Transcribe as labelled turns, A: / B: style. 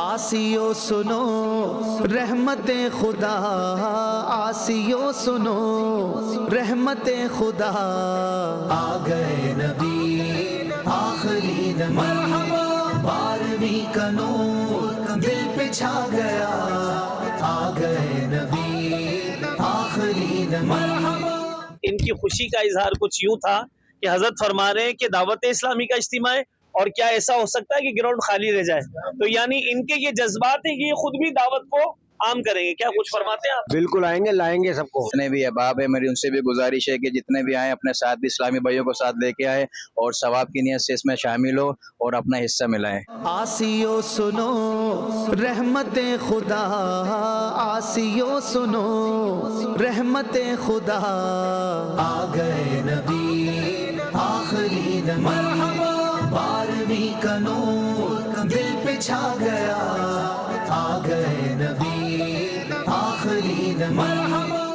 A: آسیو سنو رحمت خدا، آسیو سنو رحمت خدا، آ گئے نبی آخری نبی، 12ویں کا نور دل پہ چھا گیا، آ گئے نبی آخری نبی۔
B: ان کی خوشی کا اظہار کچھ یوں تھا کہ حضرت فرما رہے ہیں کہ دعوت اسلامی کا اجتماع ہے اور کیا ایسا ہو سکتا ہے کہ گراؤنڈ خالی رہ جائے، تو یعنی ان کے یہ جذبات ہیں کہ یہ خود بھی دعوت کو عام کریں گے، کیا کچھ فرماتے ہیں آپ؟
C: بالکل آئیں گے، لائیں گے سب کو۔ جتنے بھی احباب ہیں میری ان سے بھی گزارش ہے کہ جتنے بھی آئیں اپنے ساتھ بھی اسلامی بھائیوں کو ساتھ لے کے آئے اور ثواب کی نیت سے اس میں شامل ہو اور اپنا حصہ ملائیں۔
A: آسیو سنو رحمت خدا، آسیو سنو رحمت خدا، آ گئے نبی آخری نبی، 12ویں کا نور دل پہ چھا گیا، آ گئے نبی آخری نبی۔